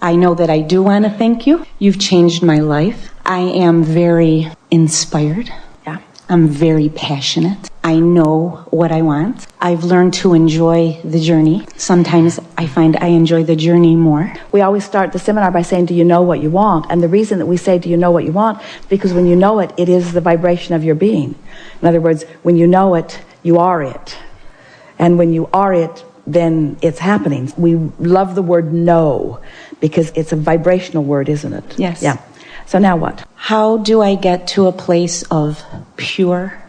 I know that I do want to thank you. You've changed my life. I am very inspired. Yeah. I'm very passionate. I know what I want. I've learned to enjoy the journey. Sometimes I find I enjoy the journey more. We always start the seminar by saying, do you know what you want? And the reason that we say, do you know what you want? Is because when you know it, it is the vibration of your being. In other words, when you know it, you are it. And when you are it, then it's happening. We love the word know because it's a vibrational word, isn't it? Yes. Yeah. So now what? How do I get to a place of pure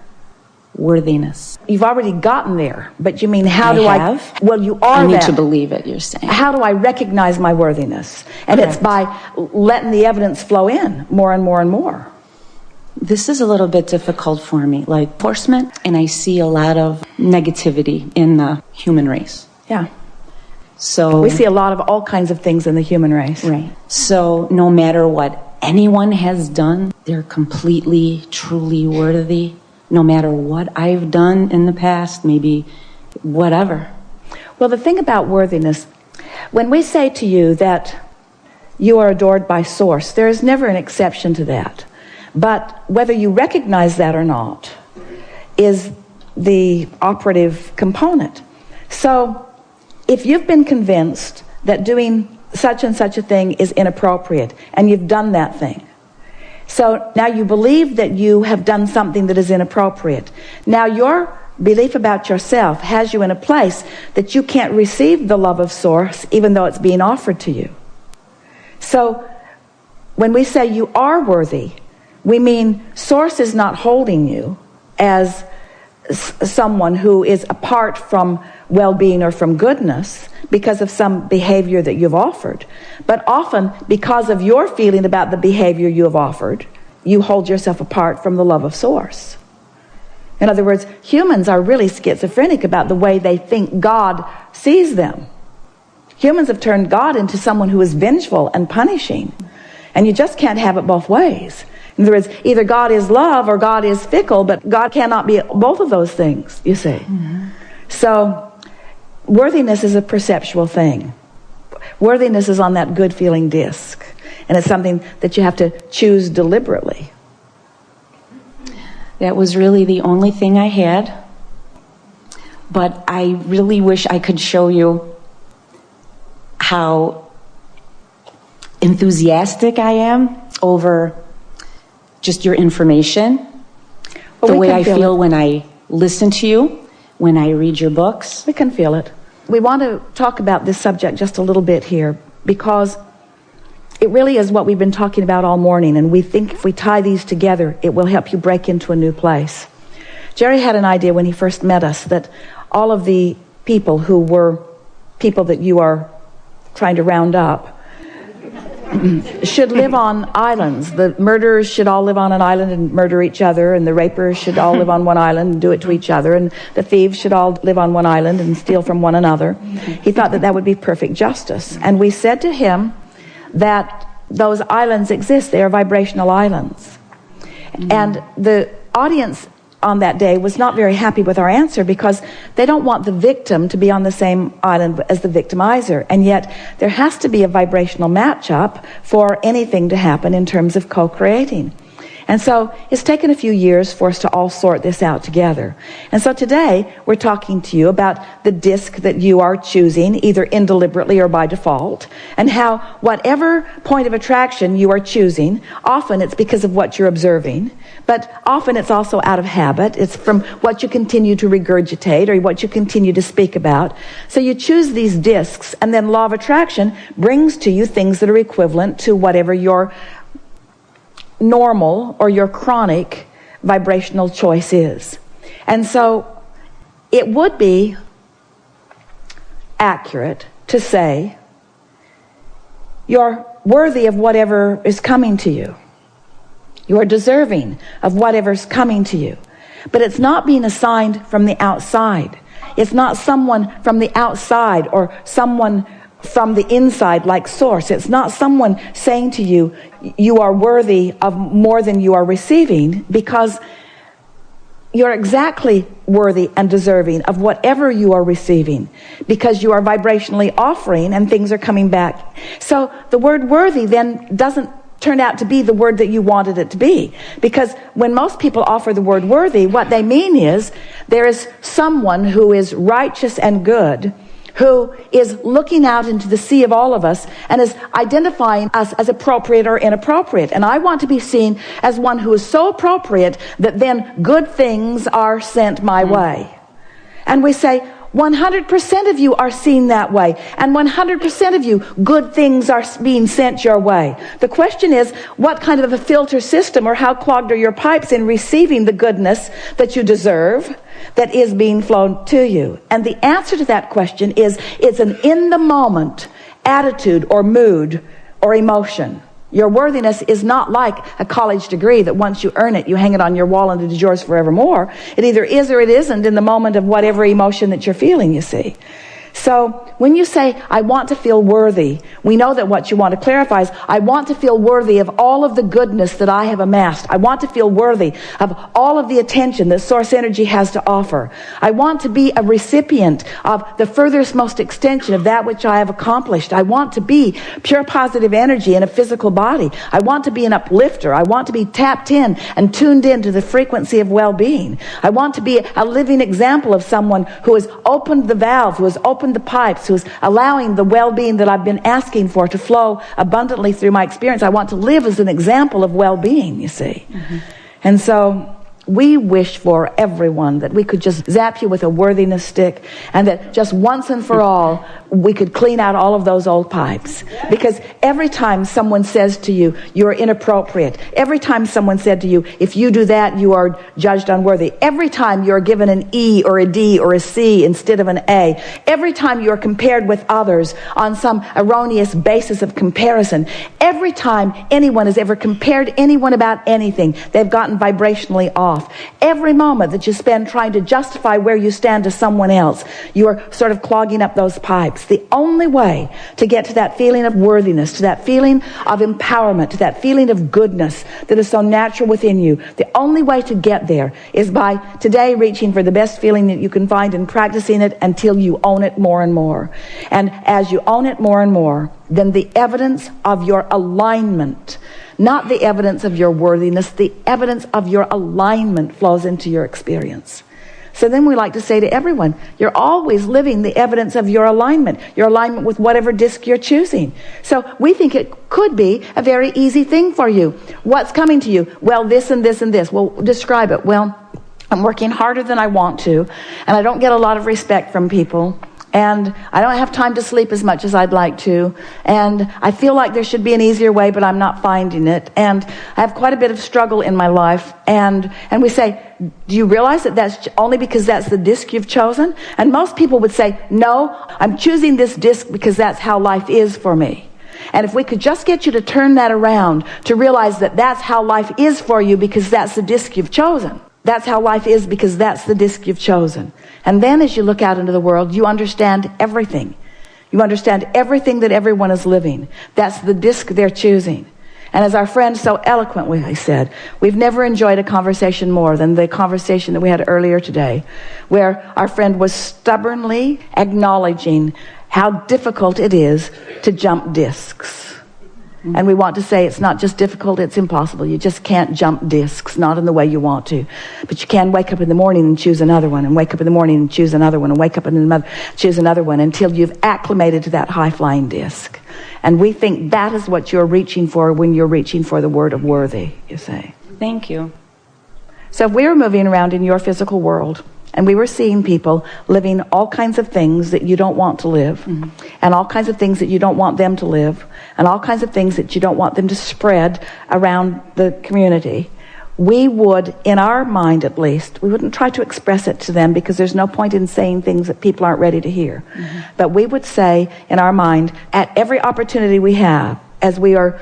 worthiness? You've already gotten there, but you mean how I do have? I? Well, you are I need that. to believe it, you're saying. How do I recognize my worthiness? And Correct. it's by letting the evidence flow in more and more and more. This is a little bit difficult for me, like enforcement, and I see a lot of negativity in the human race. Yeah. So We see a lot of all kinds of things in the human race. right. So no matter what anyone has done, they're completely, truly worthy. No matter what I've done in the past, maybe whatever. Well, the thing about worthiness, when we say to you that you are adored by Source, there is never an exception to that. But whether you recognize that or not is the operative component. So if you've been convinced that doing such and such a thing is inappropriate, and you've done that thing, so now you believe that you have done something that is inappropriate. Now your belief about yourself has you in a place that you can't receive the love of Source even though it's being offered to you. So when we say you are worthy, we mean Source is not holding you as someone who is apart from well-being or from goodness because of some behavior that you've offered. But often, because of your feeling about the behavior you have offered, you hold yourself apart from the love of Source. In other words, humans are really schizophrenic about the way they think God sees them. Humans have turned God into someone who is vengeful and punishing. And you just can't have it both ways. In other words, either God is love or God is fickle, but God cannot be both of those things, you see. Mm-hmm. So worthiness is a perceptual thing. Worthiness is on that good feeling disc. And it's something that you have to choose deliberately. That was really the only thing I had. But I really wish I could show you how enthusiastic I am over just your information. Well, the way I feel it. when I listen to you, when I read your books. We can feel it. We want to talk about this subject just a little bit here because it really is what we've been talking about all morning, and we think if we tie these together, it will help you break into a new place. Jerry had an idea when he first met us that all of the people who were people that you are trying to round up should live on islands. The murderers should all live on an island and murder each other, and the rapers should all live on one island and do it to each other, and the thieves should all live on one island and steal from one another. He thought that that would be perfect justice. And we said to him that those islands exist. They are vibrational islands. And the audience on that day was not very happy with our answer because they don't want the victim to be on the same island as the victimizer. And yet there has to be a vibrational matchup for anything to happen in terms of co-creating. And so it's taken a few years for us to all sort this out together. And so today we're talking to you about the disc that you are choosing, either indeliberately or by default, and how whatever point of attraction you are choosing, often it's because of what you're observing, but often it's also out of habit. It's from what you continue to regurgitate or what you continue to speak about. So you choose these discs, and then law of attraction brings to you things that are equivalent to whatever your normal or your chronic vibrational choice is. And so it would be accurate to say you're worthy of whatever is coming to you. You are deserving of whatever's coming to you. But it's not being assigned from the outside. It's not someone from the outside or someone from the inside like Source. It's not someone saying to you, you are worthy of more than you are receiving, because you're exactly worthy and deserving of whatever you are receiving, because you are vibrationally offering and things are coming back. So the word worthy then doesn't turn out to be the word that you wanted it to be. Because when most people offer the word worthy, what they mean is there is someone who is righteous and good, who is looking out into the sea of all of us and is identifying us as appropriate or inappropriate. And I want to be seen as one who is so appropriate that then good things are sent my way. And we say, 100% of you are seen that way, and 100% of you, good things are being sent your way. The question is, what kind of a filter system, or how clogged are your pipes in receiving the goodness that you deserve, that is being flown to you? And the answer to that question is, it's an in-the-moment attitude or mood or emotion. Your worthiness is not like a college degree that once you earn it, you hang it on your wall and it is yours forevermore. It either is or it isn't in the moment of whatever emotion that you're feeling, you see. So when you say, I want to feel worthy, we know that what you want to clarify is, I want to feel worthy of all of the goodness that I have amassed. I want to feel worthy of all of the attention that Source Energy has to offer. I want to be a recipient of the furthest most extension of that which I have accomplished. I want to be pure positive energy in a physical body. I want to be an uplifter. I want to be tapped in and tuned in to the frequency of well-being. I want to be a living example of someone who has opened the valve, who has opened the pipes, who is allowing the well-being that I've been asking for to flow abundantly through my experience. I want to live as an example of well-being, you see. And so we wish for everyone that we could just zap you with a worthiness stick, and that just once and for all we could clean out all of those old pipes. Because every time someone says to you, you're inappropriate, every time someone said to you, if you do that, you are judged unworthy, every time you're given an E or a D or a C instead of an A, every time you're compared with others on some erroneous basis of comparison, every time anyone has ever compared anyone about anything, they've gotten vibrationally off. Every moment that you spend trying to justify where you stand to someone else, you are sort of clogging up those pipes. The only way to get to that feeling of worthiness, to that feeling of empowerment, to that feeling of goodness that is so natural within you, the only way to get there is by today reaching for the best feeling that you can find and practicing it until you own it more and more. And as you own it more and more, then the evidence of your alignment, not the evidence of your worthiness, the evidence of your alignment flows into your experience. So then we like to say to everyone, you're always living the evidence of your alignment with whatever disc you're choosing. So we think it could be a very easy thing for you. What's coming to you? Well, this and this and this. Well, describe it. Well, I'm working harder than I want to, and I don't get a lot of respect from people. And I don't have time to sleep as much as I'd like to. And I feel like there should be an easier way, but I'm not finding it. And I have quite a bit of struggle in my life. And we say, do you realize that that's only because that's the disc you've chosen? And most people would say, no, I'm choosing this disc because that's how life is for me. And if we could just get you to turn that around, to realize that that's how life is for you because that's the disc you've chosen. That's how life is because that's the disc you've chosen. And then as you look out into the world, you understand everything. You understand everything that everyone is living. That's the disc they're choosing. And as our friend so eloquently said, we've never enjoyed a conversation more than the conversation that we had earlier today, where our friend was stubbornly acknowledging how difficult it is to jump discs. And we want to say it's not just difficult, it's impossible. You just can't jump discs, not in the way you want to. But you can wake up in the morning and choose another one, and wake up in the morning and choose another one, and wake up in the morning and choose another one until you've acclimated to that high-flying disc. And we think that is what you're reaching for when you're reaching for the word of worthy, you say. Thank you. So if we were moving around in your physical world, and we were seeing people living all kinds of things that you don't want to live, and all kinds of things that you don't want them to live, and all kinds of things that you don't want them to spread around the community, we would, in our mind at least, we wouldn't try to express it to them because there's no point in saying things that people aren't ready to hear. But we would say in our mind, at every opportunity we have, as we are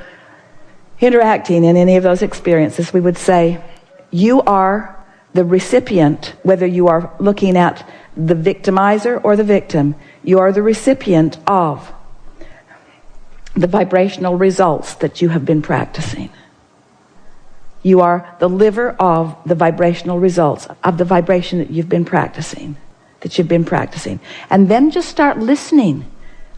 interacting in any of those experiences, we would say, you are the recipient, whether you are looking at the victimizer or the victim, you are the recipient of the vibrational results that you have been practicing. You are the liver of the vibrational results of the vibration that you've been practicing. And then just start listening.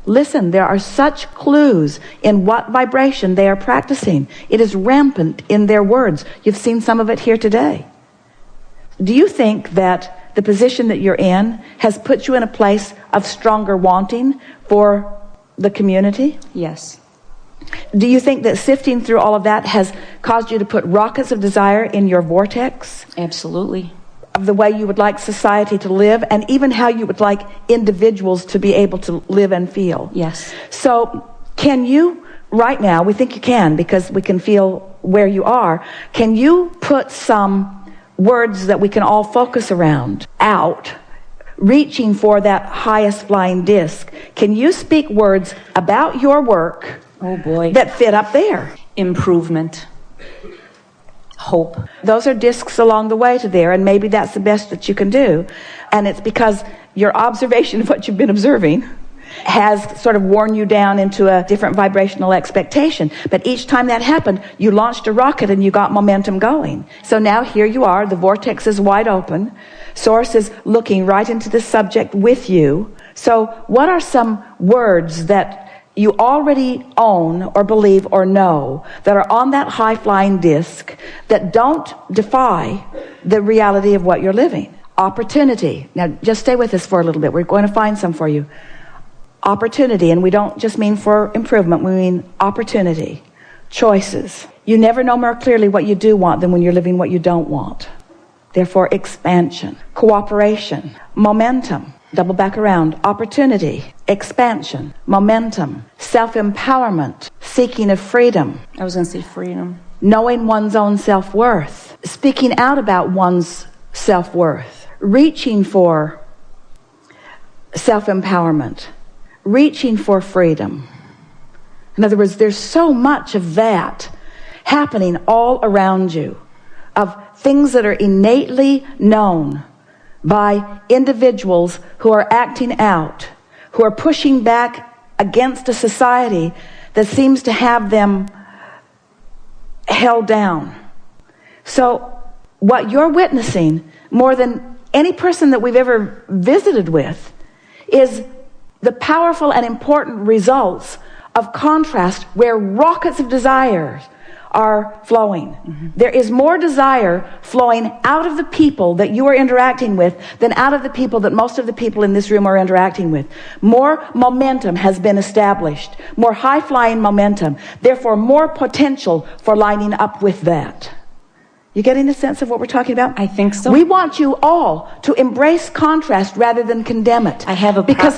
Listen, there are such clues in what vibration they are practicing. It is rampant in their words. You've seen some of it here today. Do you think that the position that you're in has put you in a place of stronger wanting for the community? Yes. Do you think that sifting through all of that has caused you to put rockets of desire in your vortex? Absolutely. Of the way you would like society to live, and even how you would like individuals to be able to live and feel? Yes. So can you, right now, we think you can because we can feel where you are, can you put some words that we can all focus around out, reaching for that highest flying disc? Can you speak words about your work, oh boy, that fit up there? Improvement. Hope. Those are discs along the way to there, and maybe that's the best that you can do. And it's because your observation of what you've been observing has sort of worn you down into a different vibrational expectation. But each time that happened, you launched a rocket and you got momentum going. So now here you are, the vortex is wide open. Source is looking right into the subject with you. So what are some words that you already own or believe or know that are on that high-flying disc that don't defy the reality of what you're living? Opportunity. Now just stay with us for a little bit. We're going to find some for you. Opportunity, and we don't just mean for improvement, we mean opportunity. Choices. You never know more clearly what you do want than when you're living what you don't want. Therefore, expansion. Cooperation. Momentum. Double back around. Opportunity. Expansion. Momentum. Self-empowerment. Seeking of freedom. I was going to say freedom. Knowing one's own self-worth. Speaking out about one's self-worth. Reaching for self-empowerment. Reaching for freedom. In other words, there's so much of that happening all around you, of things that are innately known by individuals who are acting out, who are pushing back against a society that seems to have them held down. So what you're witnessing, more than any person that we've ever visited with, is the powerful and important results of contrast where rockets of desire are flowing. Mm-hmm. There is more desire flowing out of the people that you are interacting with than out of the people that most of the people in this room are interacting with. More momentum has been established, more high-flying momentum, therefore more potential for lining up with that. You getting a sense of what we're talking about? I think so. We want you all to embrace contrast rather than condemn it. I have because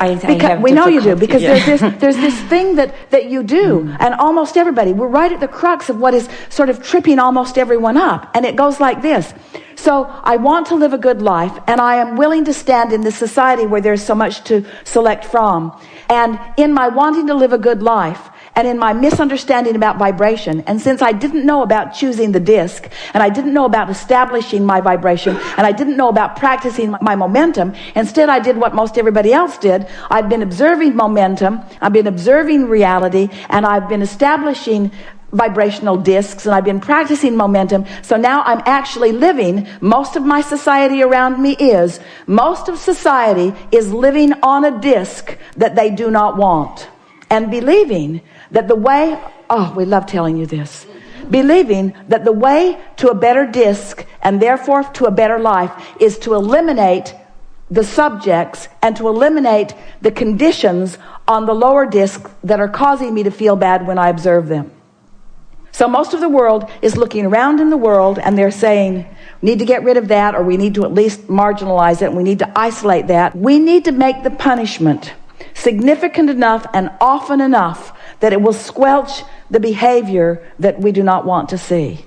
we know you do, because there's this thing that you do, and almost everybody, we're right at the crux of what is sort of tripping almost everyone up, and it goes like this. So I want to live a good life, and I am willing to stand in this society where there's so much to select from, and in my wanting to live a good life, and in my misunderstanding about vibration, and since I didn't know about choosing the disc, and I didn't know about establishing my vibration, and I didn't know about practicing my momentum, instead I did what most everybody else did. I've been observing momentum, I've been observing reality, and I've been establishing vibrational discs, and I've been practicing momentum. So now I'm actually living, most of my society around me most of society is living on a disc that they do not want, and believing that the way, we love telling you this, believing that the way to a better disc and therefore to a better life is to eliminate the subjects and to eliminate the conditions on the lower disc that are causing me to feel bad when I observe them. So most of the world is looking around in the world and they're saying, we need to get rid of that, or we need to at least marginalize it, and we need to isolate that. We need to make the punishment significant enough and often enough that it will squelch the behavior that we do not want to see.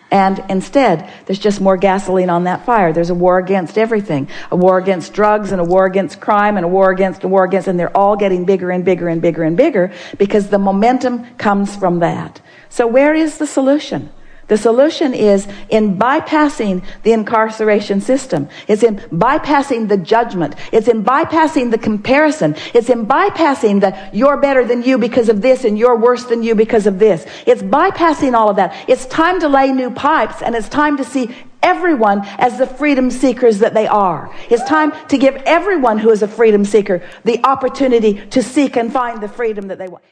And instead, there's just more gasoline on that fire. There's a war against everything. A war against drugs, and a war against crime, and a war against, and they're all getting bigger and bigger and bigger and bigger because the momentum comes from that. So where is the solution? The solution is in bypassing the incarceration system. It's in bypassing the judgment. It's in bypassing the comparison. It's in bypassing the you're better than you because of this and you're worse than you because of this. It's bypassing all of that. It's time to lay new pipes, and it's time to see everyone as the freedom seekers that they are. It's time to give everyone who is a freedom seeker the opportunity to seek and find the freedom that they want.